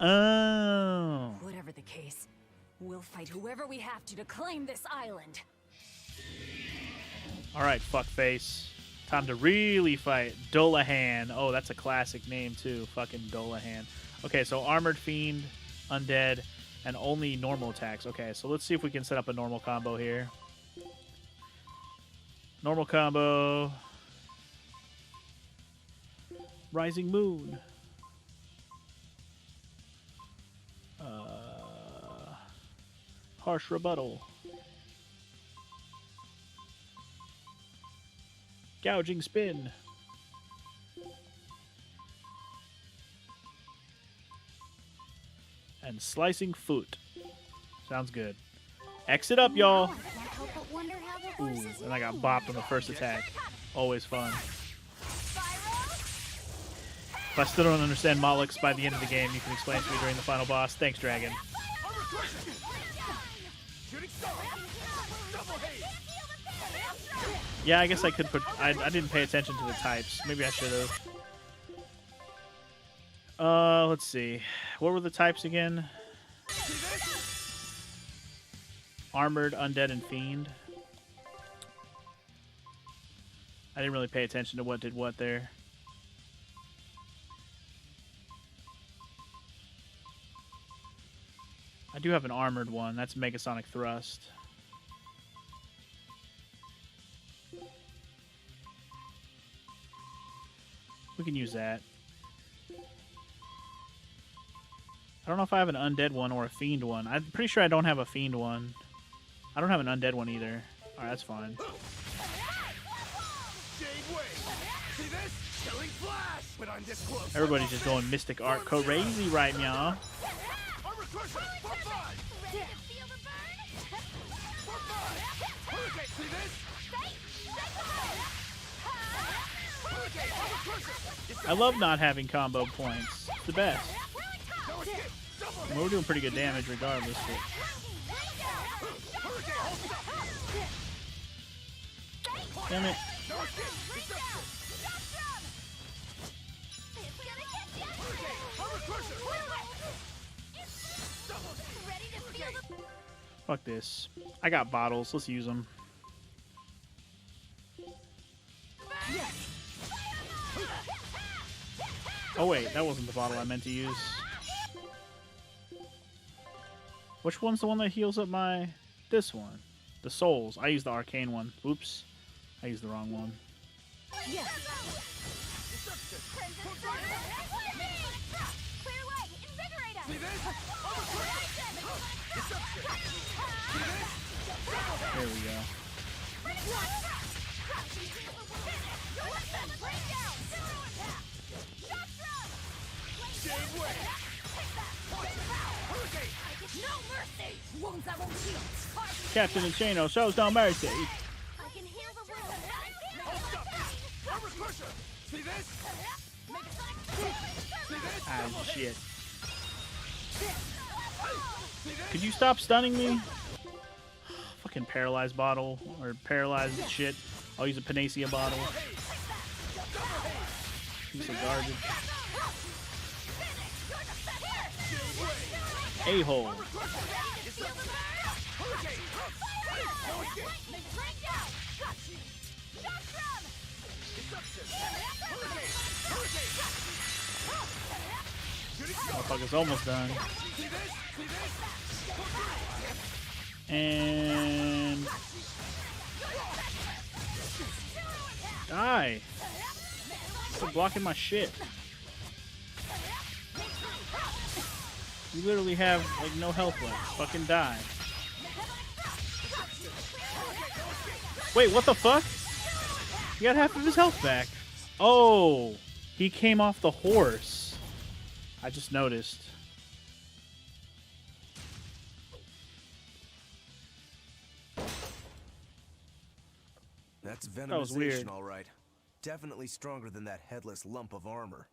Oh. Whatever the case, we'll fight whoever we have to claim this island. All right, fuckface. Time to really fight. Dolahan. Oh, that's a classic name, too. Fucking Dolahan. Okay, so Armored Fiend, Undead, and only normal attacks. Okay, so let's see if we can set up a normal combo here. Normal combo. Rising Moon. Harsh Rebuttal. Gouging Spin. And Slicing Foot. Sounds good. Exit up, y'all. Can't help but wonder how the Ooh, horses and I got move. bopped on the first attack. Always fun. If I still don't understand Mollux by the end of the game, you can explain it to me during the final boss. Thanks, Dragon. Yeah, I guess I could put... I didn't pay attention to the types. Maybe I should have. Let's see. What were the types again? Armored, Undead, and Fiend. I didn't really pay attention to what did what there. I do have an armored one. That's Megasonic Thrust. We can use that. I don't know if I have an undead one or a fiend one. I'm pretty sure I don't have a fiend one. I don't have an undead one either. Alright, that's fine. Everybody's just going Mystic Art crazy right now. I love not having combo points. It's the best. We're doing pretty good damage regardless. But... Damn it. Fuck this. I got bottles. Let's use them. Oh wait, that wasn't the bottle I meant to use. Which one's the one that heals up my... This one. The souls. I used the arcane one. Oops. I used the wrong one. There we go. Captain Achano shows no mercy. Ah, shit. Could you stop stunning me? Fucking paralyzed bottle. Or paralyzed shit. I'll use a Panacea bottle. Piece of garbage. A-hole. Motherfucker's almost done. And die. Quit blocking my shit. You literally have like no health left. Fucking die. Wait, what the fuck? He got half of his health back. Oh, he came off the horse. I just noticed. That's was weird. venomization, all right. Definitely stronger than that headless lump of armor.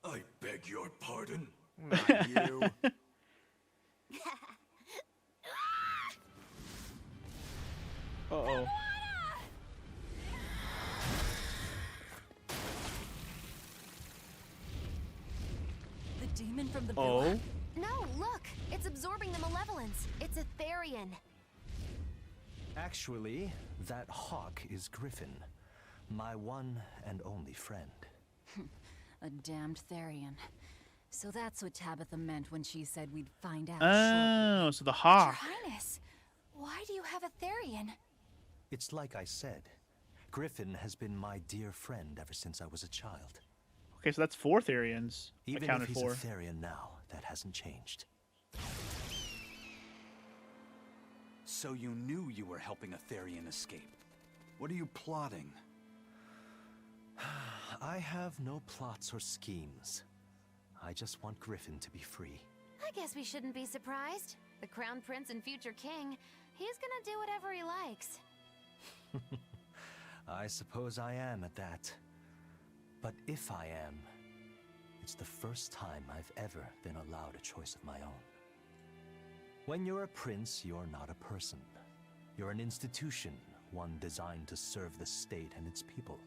I beg your pardon? Not you. Uh-oh. The demon from the Oh? No, look! It's absorbing the malevolence. It's a Therian. Actually, that hawk is Griffin, my one and only friend. A damned Therian. So that's what Tabitha meant when she said we'd find out shortly. Oh, so the Your hawk. Highness, why do you have a Therian? It's like I said, Griffin has been my dear friend ever since I was a child. Okay, so that's 4 Therians Even if accounted he's for. a Therian now, that hasn't changed. So you knew you were helping a Therian escape. What are you plotting? I have no plots or schemes. I just want Griffin to be free. I guess we shouldn't be surprised. The Crown Prince and future king, he's gonna do whatever he likes. I suppose I am at that. But if I am, it's the first time I've ever been allowed a choice of my own. When you're a prince, you're not a person. You're an institution, one designed to serve the state and its people.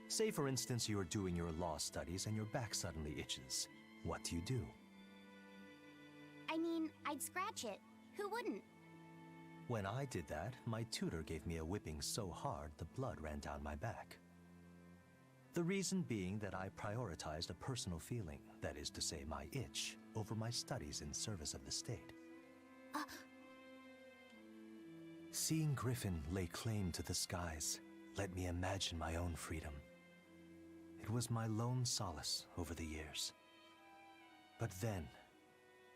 Say, for instance, you're doing your law studies and your back suddenly itches. What do? I mean, I'd scratch it. Who wouldn't? When I did that, my tutor gave me a whipping so hard the blood ran down my back. The reason being that I prioritized a personal feeling, that is to say my itch, over my studies in service of the state. Seeing Griffin lay claim to the skies let me imagine my own freedom. It was my lone solace over the years. But then,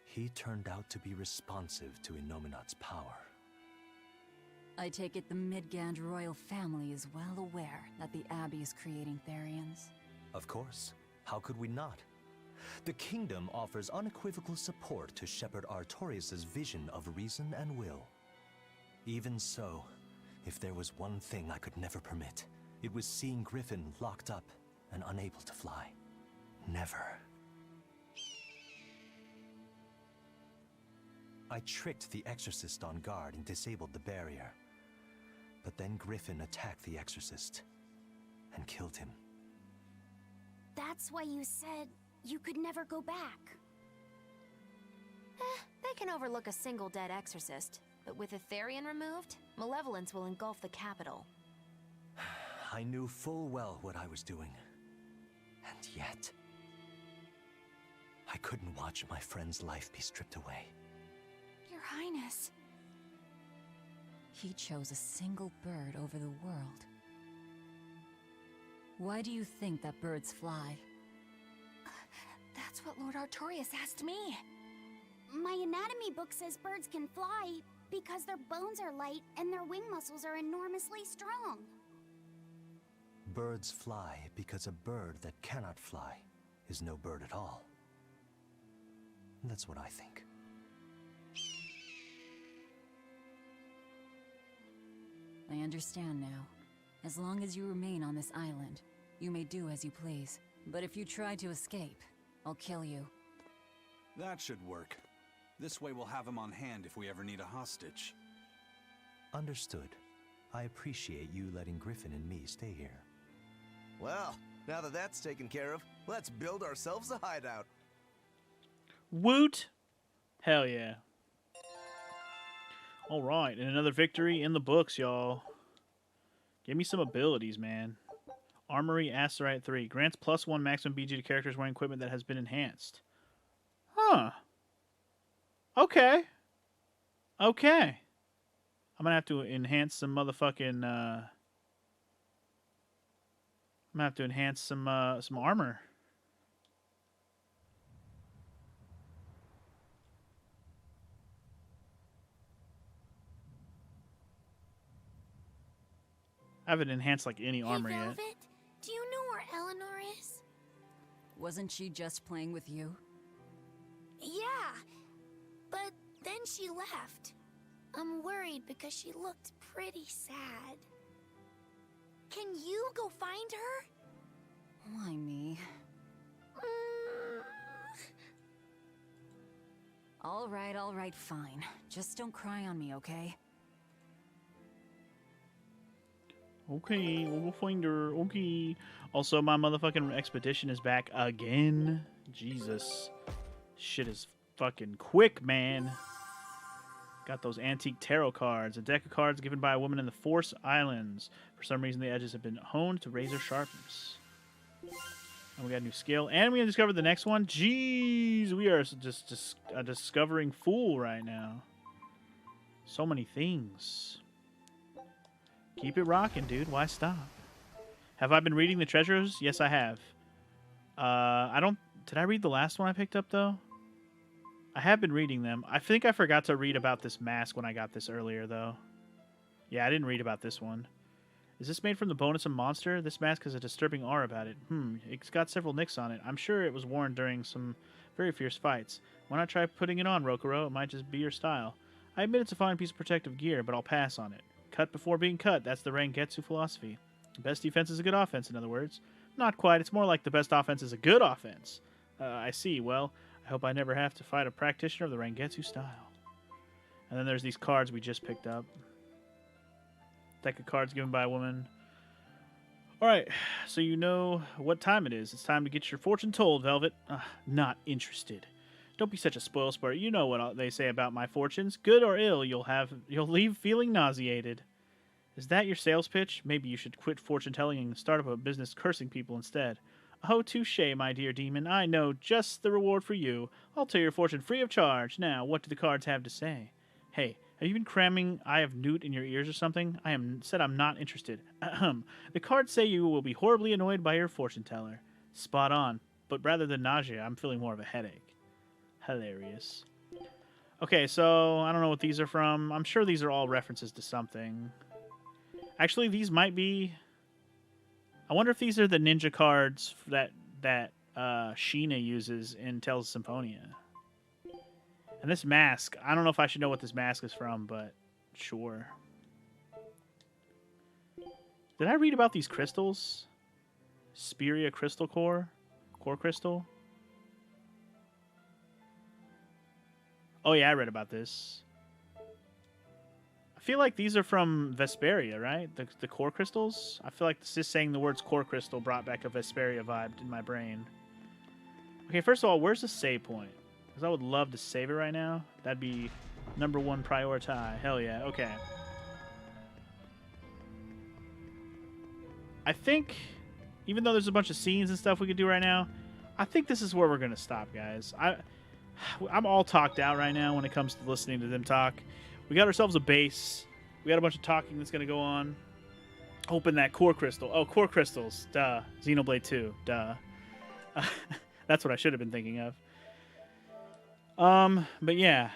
he turned out to be responsive to Innominat's power. I take it the Midgand royal family is well aware that the Abbey is creating Therians. Of course. How could we not? The kingdom offers unequivocal support to Shepherd Artorias' vision of reason and will. Even so, if there was one thing I could never permit, it was seeing Griffin locked up and unable to fly. Never. I tricked the Exorcist on guard and disabled the barrier. But then Griffin attacked the Exorcist and killed him. That's why you said you could never go back. They can overlook a single dead exorcist, but with a Therian removed, malevolence will engulf the capital. I knew full well what I was doing. And yet, I couldn't watch my friend's life be stripped away. Your Highness. He chose a single bird over the world. Why do you think that birds fly? That's what Lord Artorias asked me. My anatomy book says birds can fly because their bones are light and their wing muscles are enormously strong. Birds fly because a bird that cannot fly is no bird at all. That's what I think. I understand now. As long as you remain on this island, you may do as you please. But if you try to escape, I'll kill you. That should work. This way we'll have him on hand if we ever need a hostage. Understood. I appreciate you letting Griffin and me stay here. Well, now that that's taken care of, let's build ourselves a hideout. Woot! Hell yeah. Alright, and another victory in the books, y'all. Give me some abilities, man. Armory Asterite 3. Grants +1 maximum BG to characters wearing equipment that has been enhanced. Huh. Okay. Okay. I'm gonna have to enhance some motherfucking, I'm gonna have to enhance some armor. I haven't enhanced like any armor Hey, yet. Velvet, do you know where Eleanor is? Wasn't she just playing with you? Yeah, but then she left. I'm worried because she looked pretty sad. Can you go find her? Why me? Mm. All right, fine. Just don't cry on me, okay? Okay, we'll find her. Okay. Also, my motherfucking expedition is back again. Jesus. Shit is fucking quick, man. Got those antique tarot cards. A deck of cards given by a woman in the Force Islands. For some reason, the edges have been honed to razor sharpness. And we got a new skill. And we discovered the next one. Jeez, we are just a discovering fool right now. So many things. Keep it rocking, dude. Why stop? Have I been reading the treasures? Yes, I have. I don't... Did I read the last one I picked up, though? I have been reading them. I think I forgot to read about this mask when I got this earlier, though. Yeah, I didn't read about this one. Is this made from the bonus of Monster? This mask has a disturbing aura about it. It's got several nicks on it. I'm sure it was worn during some very fierce fights. Why not try putting it on, Rokuro? It might just be your style. I admit it's a fine piece of protective gear, but I'll pass on it. Cut before being cut. That's the Rengetsu philosophy. The best defense is a good offense, in other words. Not quite. It's more like the best offense is a good offense. I see. Well, I hope I never have to fight a practitioner of the Rengetsu style. And then there's these cards we just picked up. Deck of cards given by a woman. Alright, so you know what time it is. It's time to get your fortune told, Velvet. Not interested. Don't be such a spoil sport. You know what they say about my fortunes. Good or ill, you'll leave feeling nauseated. Is that your sales pitch? Maybe you should quit fortune telling and start up a business cursing people instead. Oh, touche, my dear demon. I know just the reward for you. I'll tell your fortune free of charge. Now, what do the cards have to say? Hey, have you been cramming Eye of Newt in your ears or something? Said I'm not interested. Ahem. The cards say you will be horribly annoyed by your fortune teller. Spot on. But rather than nausea, I'm feeling more of a headache. Hilarious. Okay, so I don't know what these are from. I'm sure these are all references to something. Actually, these might be... I wonder if these are the ninja cards that Sheena uses in Tales of Symphonia. And this mask, I don't know if I should know what this mask is from, but sure. Did I read about these crystals? Speria Crystal Core? Core Crystal? Oh yeah, I read about this. I feel like these are from Vesperia, right? The core crystals? I feel like just saying the words core crystal brought back a Vesperia vibe in my brain. Okay, first of all, where's the save point? Because I would love to save it right now. That'd be #1 priority. Hell yeah, okay. I think, even though there's a bunch of scenes and stuff we could do right now, I think this is where we're going to stop, guys. I'm all talked out right now when it comes to listening to them talk. We got ourselves a base. We got a bunch of talking that's going to go on. Open that core crystal. Oh, core crystals. Duh. Xenoblade 2. Duh. That's what I should have been thinking of. But yeah.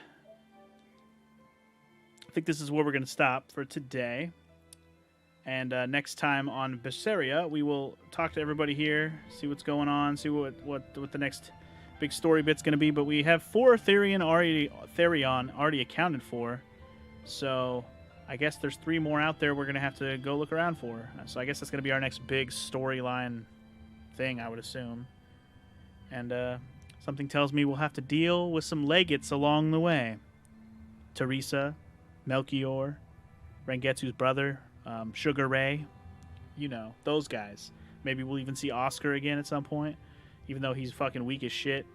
I think this is where we're going to stop for today. And next time on Berseria, we will talk to everybody here, see what's going on, see what the next big story bit's going to be. But we have 4 Therion already accounted for. So I guess there's 3 more out there we're going to have to go look around for. So I guess that's going to be our next big storyline thing, I would assume. And something tells me we'll have to deal with some legates along the way. Teresa, Melchior, Rengetsu's brother, Sugar Ray. You know, those guys. Maybe we'll even see Oscar again at some point, even though he's fucking weak as shit.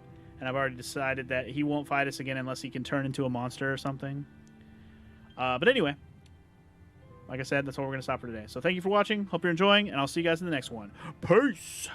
And I've already decided that he won't fight us again unless he can turn into a monster or something. But anyway, like I said, that's what we're going to stop for today. So thank you for watching. Hope you're enjoying, and I'll see you guys in the next one. Peace!